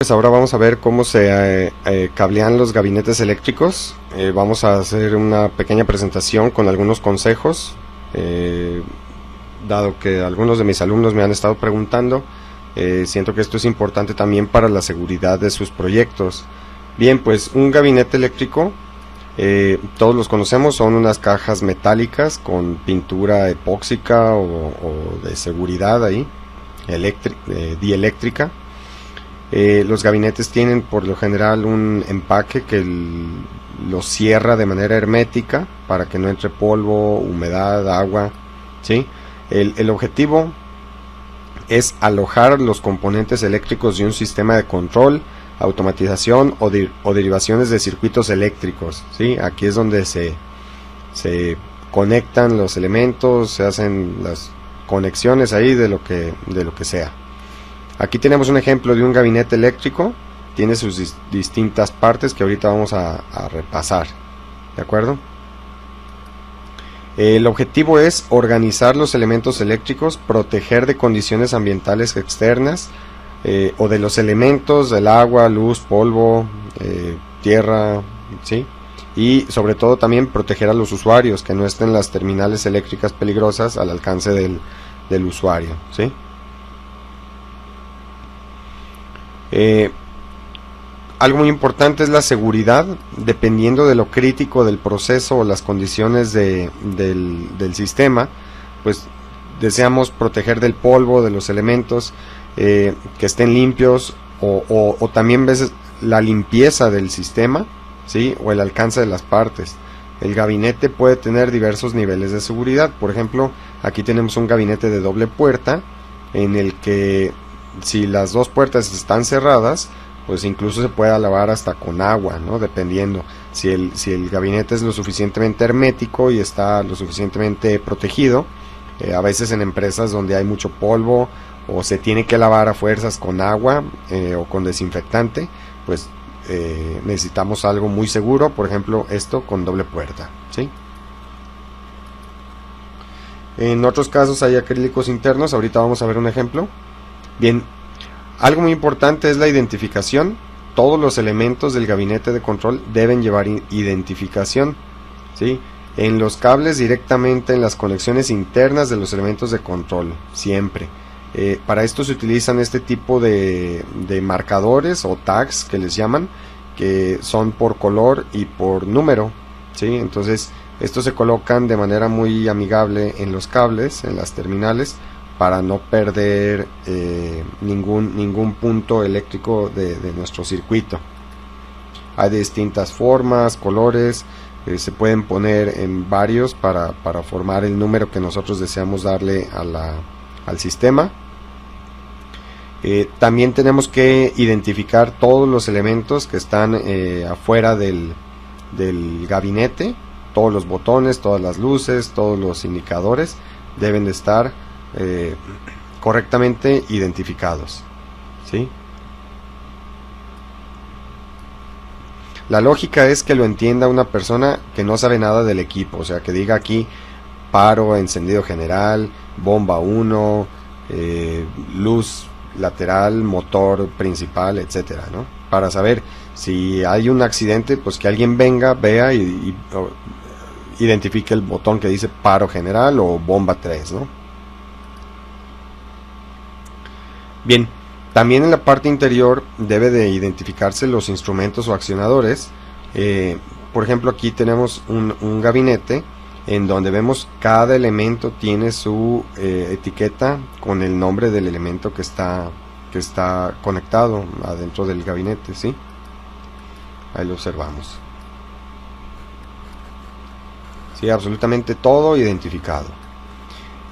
pues ahora vamos a ver cómo se cablean los gabinetes eléctricos. Vamos a hacer una pequeña presentación con algunos consejos, dado que algunos de mis alumnos me han estado preguntando. Siento que esto es importante también para la seguridad de sus proyectos. Bien, pues un gabinete eléctrico, todos los conocemos, son unas cajas metálicas con pintura epóxica o de seguridad ahí, dieléctrica. Los gabinetes tienen por lo general un empaque que los cierra de manera hermética para que no entre polvo, humedad, agua, ¿sí? El objetivo es alojar los componentes eléctricos de un sistema de control, automatización o derivaciones de circuitos eléctricos, ¿sí? Aquí es donde se conectan los elementos, se hacen las conexiones ahí de lo que sea. Aquí tenemos un ejemplo de un gabinete eléctrico, tiene sus distintas partes que ahorita vamos a repasar, ¿de acuerdo? El objetivo es organizar los elementos eléctricos, proteger de condiciones ambientales externas o de los elementos del agua, luz, polvo, tierra, ¿sí? Y sobre todo también proteger a los usuarios, que no estén las terminales eléctricas peligrosas al alcance del usuario, ¿sí? Algo muy importante es la seguridad. Dependiendo de lo crítico del proceso o las condiciones del sistema, pues deseamos proteger del polvo, de los elementos, que estén limpios, o también veces la limpieza del sistema, ¿sí? O el alcance de las partes. El gabinete puede tener diversos niveles de seguridad. Por ejemplo, aquí tenemos un gabinete de doble puerta en el que si las dos puertas están cerradas, pues incluso se puede lavar hasta con agua, ¿no? Dependiendo si el gabinete es lo suficientemente hermético y está lo suficientemente protegido. A veces en empresas donde hay mucho polvo o se tiene que lavar a fuerzas con agua o con desinfectante, pues necesitamos algo muy seguro, por ejemplo esto con doble puerta, ¿sí? En otros casos hay acrílicos internos, ahorita vamos a ver un ejemplo. Bien, algo muy importante es la identificación. Todos los elementos del gabinete de control deben llevar identificación, ¿sí? En los cables directamente en las conexiones internas de los elementos de control, siempre. Para esto se utilizan este tipo de marcadores o tags que les llaman, que son por color y por número, ¿sí? Entonces estos se colocan de manera muy amigable en los cables, en las terminales, para no perder ningún punto eléctrico de nuestro circuito. Hay de distintas formas, colores, se pueden poner en varios para formar el número que nosotros deseamos darle al sistema. También tenemos que identificar todos los elementos que están afuera del gabinete. Todos los botones, todas las luces, todos los indicadores deben de estar correctamente identificados, ¿sí? La lógica es que lo entienda una persona que no sabe nada del equipo, o sea, que diga aquí paro, encendido general, bomba 1, luz lateral, motor principal, etcétera, ¿no? Para saber si hay un accidente, pues que alguien venga, vea y identifique el botón que dice paro general o bomba 3, ¿no? Bien, también en la parte interior debe de identificarse los instrumentos o accionadores. Por ejemplo, aquí tenemos un gabinete en donde vemos cada elemento tiene su etiqueta con el nombre del elemento que está conectado adentro del gabinete, ¿sí? Ahí lo observamos. Sí, absolutamente todo identificado.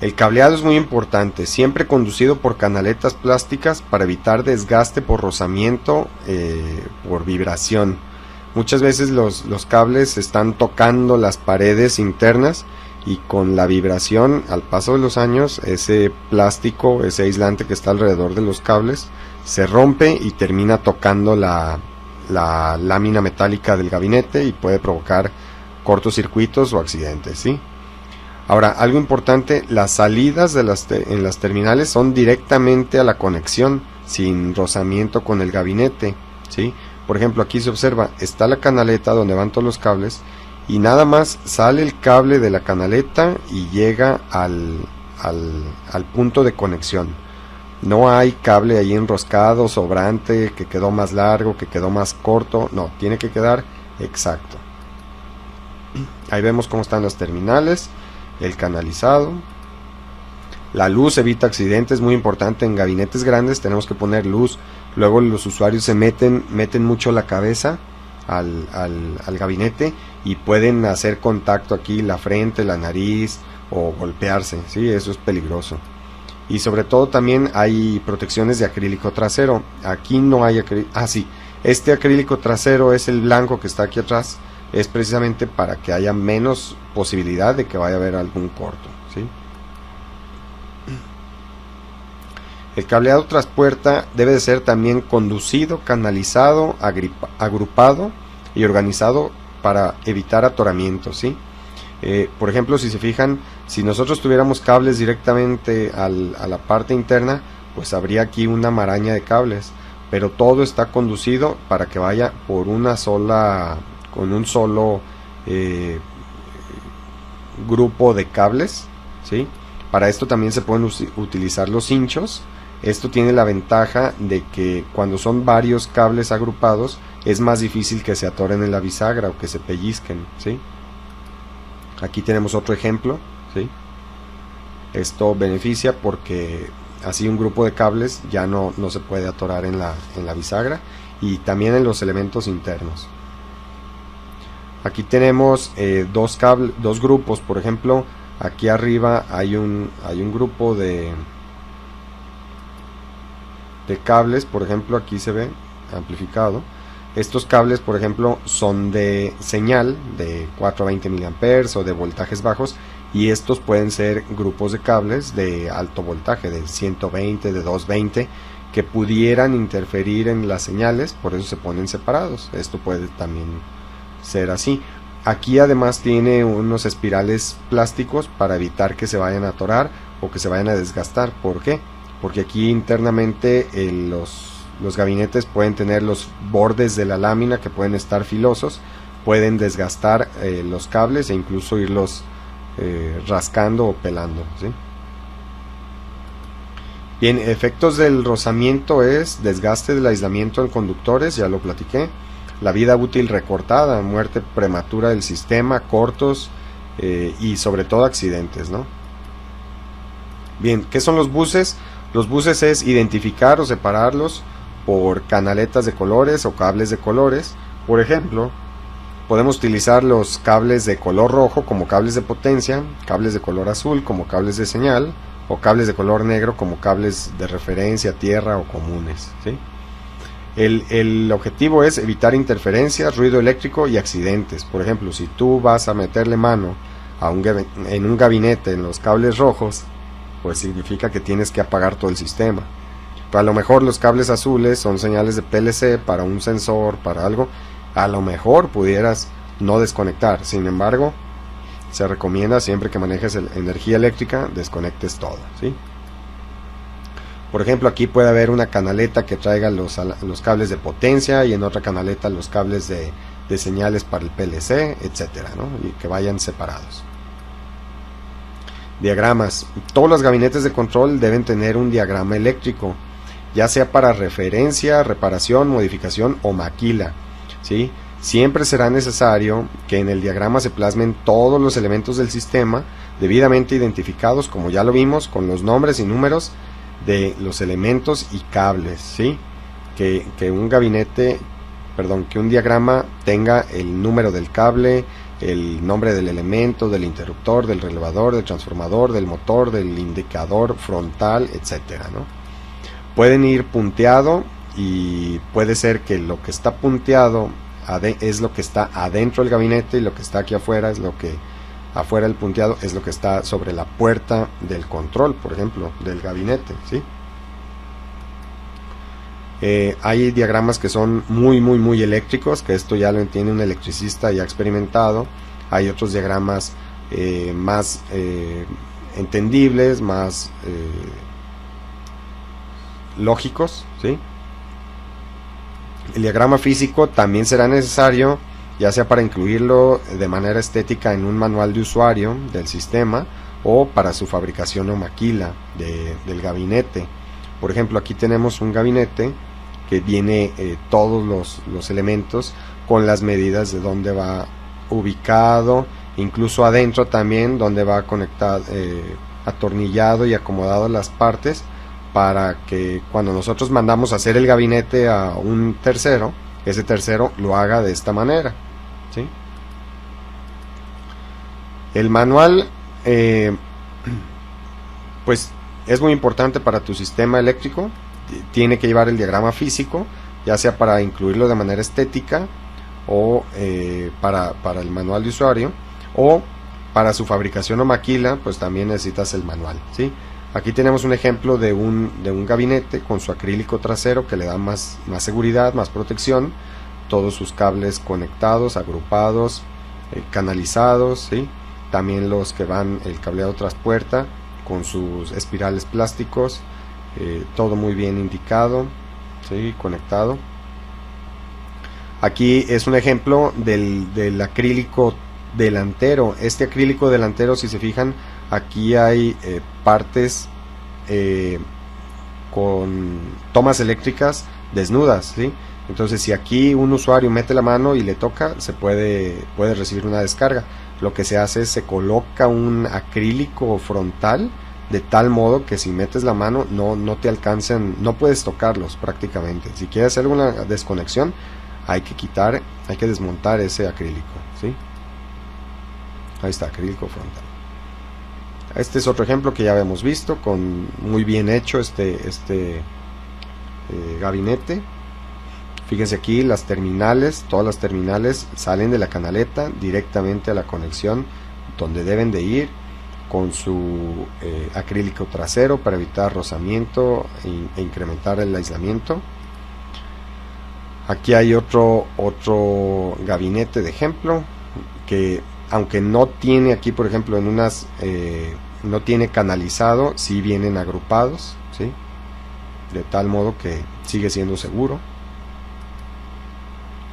El cableado es muy importante, siempre conducido por canaletas plásticas para evitar desgaste por rozamiento, por vibración. Muchas veces los cables están tocando las paredes internas y con la vibración, al paso de los años, ese plástico, ese aislante que está alrededor de los cables, se rompe y termina tocando la lámina metálica del gabinete y puede provocar cortocircuitos o accidentes, ¿sí? Ahora, algo importante, las salidas en las terminales son directamente a la conexión, sin rozamiento con el gabinete, ¿sí? Por ejemplo, aquí se observa, está la canaleta donde van todos los cables y nada más sale el cable de la canaleta y llega al punto de conexión. No hay cable ahí enroscado, sobrante, que quedó más largo, que quedó más corto, no, tiene que quedar exacto. Ahí vemos cómo están las terminales, el canalizado. La luz evita accidentes, muy importante. En gabinetes grandes tenemos que poner luz. Luego los usuarios se meten mucho la cabeza al gabinete y pueden hacer contacto aquí, la frente, la nariz, o golpearse, ¿sí? Eso es peligroso. Y sobre todo también hay protecciones de acrílico trasero. Aquí no hay acrílico. Ah, sí. Este acrílico trasero es el blanco que está aquí atrás. Es precisamente para que haya menos posibilidad de que vaya a haber algún corto, ¿sí? El cableado traspuerta debe de ser también conducido, canalizado, agrupado y organizado para evitar atoramientos, ¿sí? Por ejemplo, si se fijan, si nosotros tuviéramos cables directamente a la parte interna, pues habría aquí una maraña de cables, pero todo está conducido para que vaya por una sola, con un solo grupo de cables, ¿sí? Para esto también se pueden utilizar los cinchos. Esto tiene la ventaja de que cuando son varios cables agrupados es más difícil que se atoren en la bisagra o que se pellizquen, ¿sí? Aquí tenemos otro ejemplo, ¿sí? Esto beneficia porque así un grupo de cables ya no se puede atorar en la bisagra y también en los elementos internos. Aquí tenemos dos grupos, por ejemplo, aquí arriba hay un grupo de cables, por ejemplo, aquí se ve amplificado. Estos cables, por ejemplo, son de señal de 4 a 20 mA o de voltajes bajos, y estos pueden ser grupos de cables de alto voltaje, de 120, de 220, que pudieran interferir en las señales, por eso se ponen separados. Esto puede también ser así. Aquí además tiene unos espirales plásticos para evitar que se vayan a atorar o que se vayan a desgastar. ¿Por qué? Porque aquí internamente los gabinetes pueden tener los bordes de la lámina que pueden estar filosos, pueden desgastar los cables e incluso irlos rascando o pelando, ¿sí? Bien, efectos del rozamiento es desgaste del aislamiento en conductores, ya lo platiqué, la vida útil recortada, muerte prematura del sistema, cortos y sobre todo accidentes, ¿no? Bien, ¿qué son los buses? Los buses es identificar o separarlos por canaletas de colores o cables de colores. Por ejemplo, podemos utilizar los cables de color rojo como cables de potencia, cables de color azul como cables de señal, o cables de color negro como cables de referencia, tierra o comunes, ¿sí? El objetivo es evitar interferencias, ruido eléctrico y accidentes. Por ejemplo, si tú vas a meterle mano en un gabinete en los cables rojos, pues significa que tienes que apagar todo el sistema. Pero a lo mejor los cables azules son señales de PLC para un sensor, para algo. A lo mejor pudieras no desconectar. Sin embargo, se recomienda siempre que manejes energía eléctrica, desconectes todo, ¿sí? Por ejemplo, aquí puede haber una canaleta que traiga los cables de potencia y en otra canaleta los cables de señales para el PLC, etcétera, ¿no? Y que vayan separados. Diagramas. Todos los gabinetes de control deben tener un diagrama eléctrico, ya sea para referencia, reparación, modificación o maquila, ¿sí? Siempre será necesario que en el diagrama se plasmen todos los elementos del sistema debidamente identificados, como ya lo vimos, con los nombres y números de los elementos y cables, ¿sí? Que un diagrama tenga el número del cable, el nombre del elemento, del interruptor, del relevador, del transformador, del motor, del indicador frontal, etcétera, ¿no? Pueden ir punteado y puede ser que lo que está punteado es lo que está adentro del gabinete y lo que está aquí afuera es lo que afuera del punteado es lo que está sobre la puerta del control, por ejemplo, del gabinete, ¿sí? Hay diagramas que son muy eléctricos, que esto ya lo entiende un electricista ya experimentado. Hay otros diagramas más entendibles, más lógicos, ¿sí? El diagrama físico también será necesario, ya sea para incluirlo de manera estética en un manual de usuario del sistema o para su fabricación o maquila del gabinete. Por ejemplo, aquí tenemos un gabinete que viene todos los elementos con las medidas de dónde va ubicado, incluso adentro también donde va conectado, atornillado y acomodado las partes, para que cuando nosotros mandamos a hacer el gabinete a un tercero, ese tercero lo haga de esta manera, ¿sí? El manual pues es muy importante para tu sistema eléctrico. Tiene que llevar el diagrama físico, ya sea para incluirlo de manera estética o para el manual de usuario, o para su fabricación o maquila, pues también necesitas el manual, ¿sí? Aquí tenemos un ejemplo de un gabinete con su acrílico trasero que le da más seguridad, más protección, todos sus cables conectados, agrupados, canalizados, ¿sí? También los que van el cableado traspuerta con sus espirales plásticos, todo muy bien indicado, ¿sí? Conectado. Aquí es un ejemplo del acrílico delantero. Este acrílico delantero, si se fijan, aquí hay partes con tomas eléctricas desnudas, ¿sí? Entonces, si aquí un usuario mete la mano y le toca, puede recibir una descarga. Lo que se hace es se coloca un acrílico frontal de tal modo que si metes la mano no te alcanzan, no puedes tocarlos prácticamente. Si quieres hacer alguna desconexión, hay que desmontar ese acrílico, ¿sí? Ahí está, acrílico frontal. Este es otro ejemplo que ya habíamos visto, con muy bien hecho este gabinete. Fíjense aquí las terminales, todas las terminales salen de la canaleta directamente a la conexión donde deben de ir, con su acrílico trasero para evitar rozamiento e incrementar el aislamiento. Aquí hay otro gabinete de ejemplo que, aunque no tiene aquí, por ejemplo, en unas no tiene canalizado, sí vienen agrupados, ¿sí? De tal modo que sigue siendo seguro.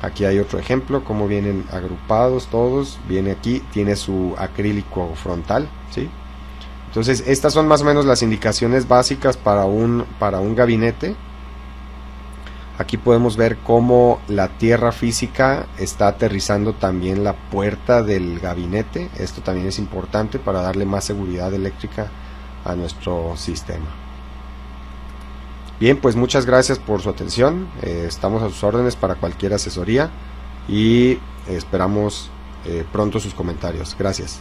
Aquí hay otro ejemplo, como vienen agrupados todos. Viene aquí, tiene su acrílico frontal, ¿sí? Entonces, estas son más o menos las indicaciones básicas para un gabinete. Aquí podemos ver cómo la tierra física está aterrizando también la puerta del gabinete. Esto también es importante para darle más seguridad eléctrica a nuestro sistema. Bien, pues muchas gracias por su atención. Estamos a sus órdenes para cualquier asesoría y esperamos pronto sus comentarios. Gracias.